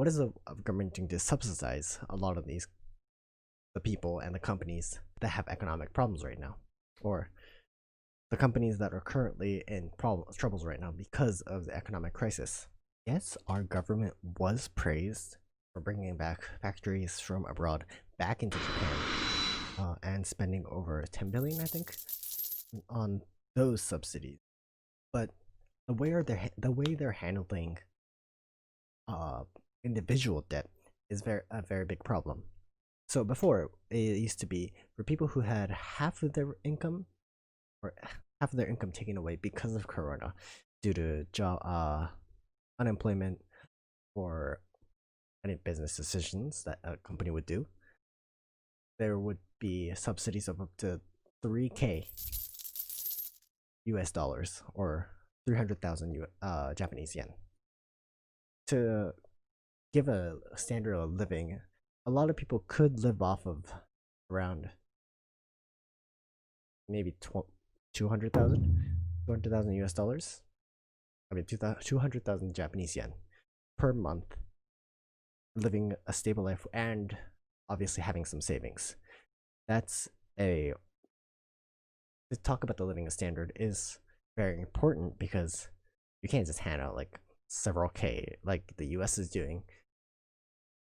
what is the government doing to subsidize a lot of the people and the companies that have economic problems right now, or the companies that are currently in troubles right now because of the economic crisis? Yes, our government was praised for bringing back factories from abroad back into Japan, and spending over 10 billion, I think, on those subsidies. But the way they're handling uh, individual debt is a very big problem. So before, it used to be for people who had half of their income, or half of their income taken away because of Corona, due to job unemployment, or any business decisions that a company would do. There would be subsidies of up to 3K US dollars, or 300,000 Japanese yen, to give a standard of living. A lot of people could live off of around maybe 200,000 US dollars. I mean, 200,000 Japanese yen per month, living a stable life and obviously having some savings. That's a To talk about the living standard is very important, because you can't just hand out like several K like the US is doing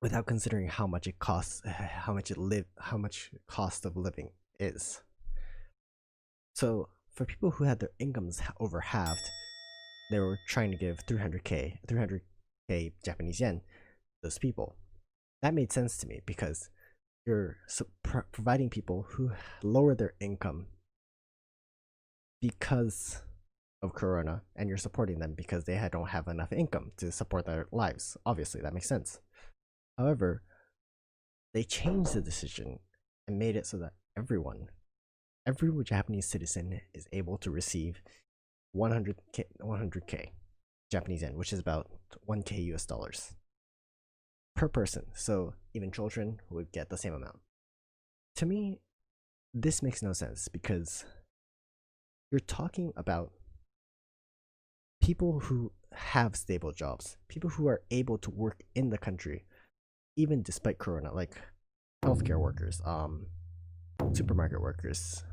without considering how much it costs, how much cost of living is. So for people who had their incomes over halved, they were trying to give 300K Japanese yen to those people. That made sense to me, because you're providing people who lower their income because of Corona, and you're supporting them because they don't have enough income to support their lives. Obviously, that makes sense. However, they changed the decision and made it so that every Japanese citizen is able to receive 100K Japanese yen, which is about 1K US dollars per person. So even children would get the same amount. To me, this makes no sense, because you're talking about people who have stable jobs, people who are able to work in the country, even despite Corona, like healthcare workers, supermarket workers,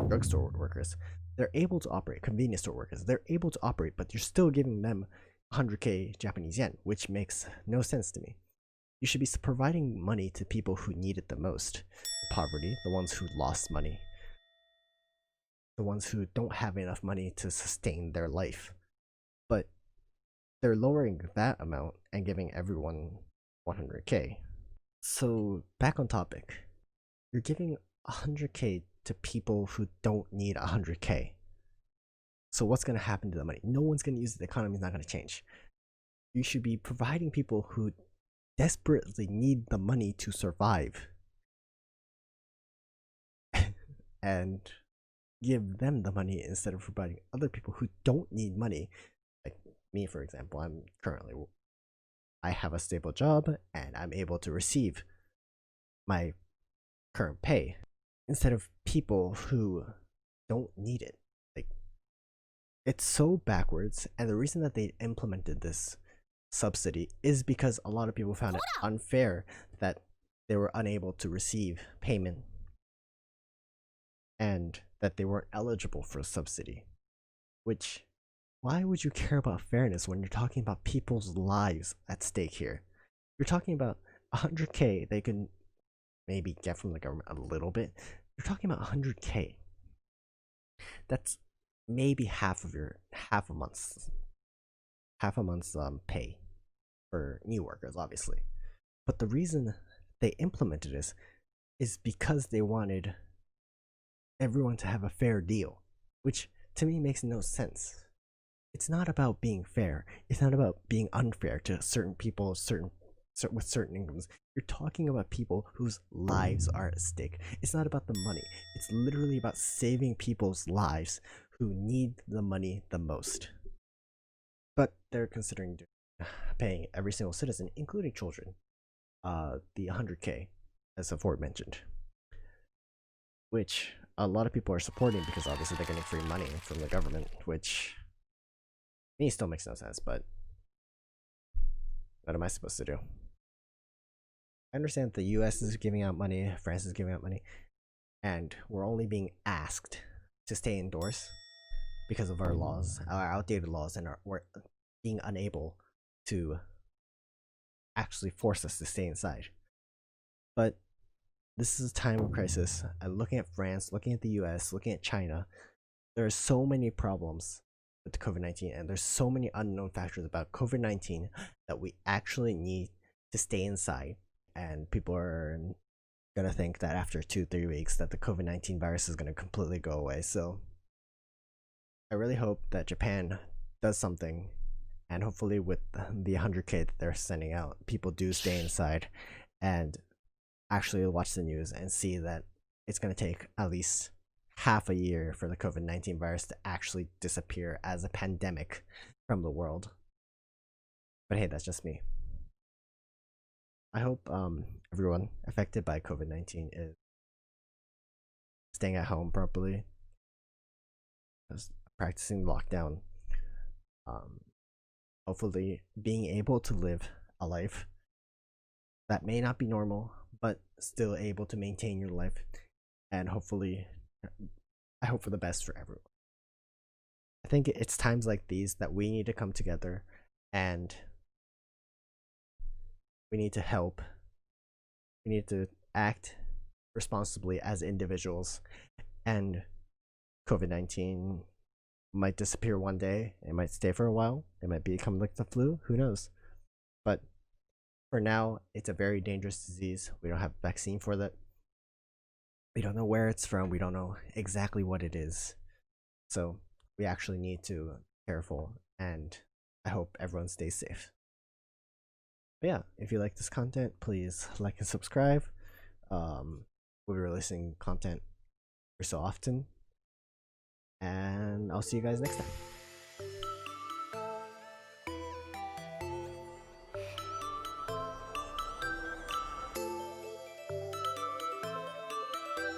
drugstore workers. They're able to operate. Convenience store workers, they're able to operate, but you're still giving them 100K Japanese yen, which makes no sense to me. You should be providing money to people who need it the most: the poverty, the ones who lost money, the ones who don't have enough money to sustain their life. But they're lowering that amount and giving everyone 100K. So back on topic, you're giving 100K to people who don't need 100K. So what's going to happen to the money? No one's going to use it. The economy's not going to change. You should be providing people who desperately need the money to survive, and give them the money instead of providing other people who don't need money. Like me, for example, I have a stable job and I'm able to receive my current pay, instead of people who don't need it. Like, it's so backwards, and the reason that they implemented this subsidy is because a lot of people found it unfair that they were unable to receive payment, and that they weren't eligible for a subsidy. Which, why would you care about fairness when you're talking about people's lives at stake here? You're talking about 100K they can maybe get from the government a little bit. You're talking about 100K. That's maybe half a month's pay for new workers, obviously. But the reason they implemented this is because they wanted everyone to have a fair deal, which to me makes no sense. It's not about being fair. It's not about being unfair to certain people, with certain incomes. You're talking about people whose lives are at stake. It's not about the money. It's literally about saving people's lives who need the money the most. But they're considering paying every single citizen, including children, the 100K, as aforementioned, which a lot of people are supporting because obviously they're getting free money from the government, which to me still makes no sense. But what am I supposed to do? I understand the US is giving out money, France is giving out money, and we're only being asked to stay indoors because of our laws, our outdated laws, and we're being unable to actually force us to stay inside. But this is a time of crisis. Looking at France, looking at the US, looking at China, there are so many problems with COVID-19, and there's so many unknown factors about COVID-19 that we actually need to stay inside. And people are gonna think that after 2-3 weeks that the COVID-19 virus is gonna completely go away. So I really hope that Japan does something, and hopefully with the 100K that they're sending out, people do stay inside and actually watch the news and see that it's gonna take at least half a year for the COVID-19 virus to actually disappear as a pandemic from the world. But hey, that's just me. I hope everyone affected by COVID-19 is staying at home properly, practicing lockdown, hopefully being able to live a life that may not be normal, but still able to maintain your life, and hopefully, I hope for the best for everyone. I think it's times like these that we need to come together, and we need to help. We need to act responsibly as individuals, and COVID-19 might disappear one day. It might stay for a while. It might become like the flu. Who knows? But for now, it's a very dangerous disease. We don't have a vaccine for that. We don't know where it's from. We don't know exactly what it is. So we actually need to be careful, and I hope everyone stays safe. But yeah, if you like this content, please like and subscribe. We'll be releasing content every so often, and I'll see you guys next time.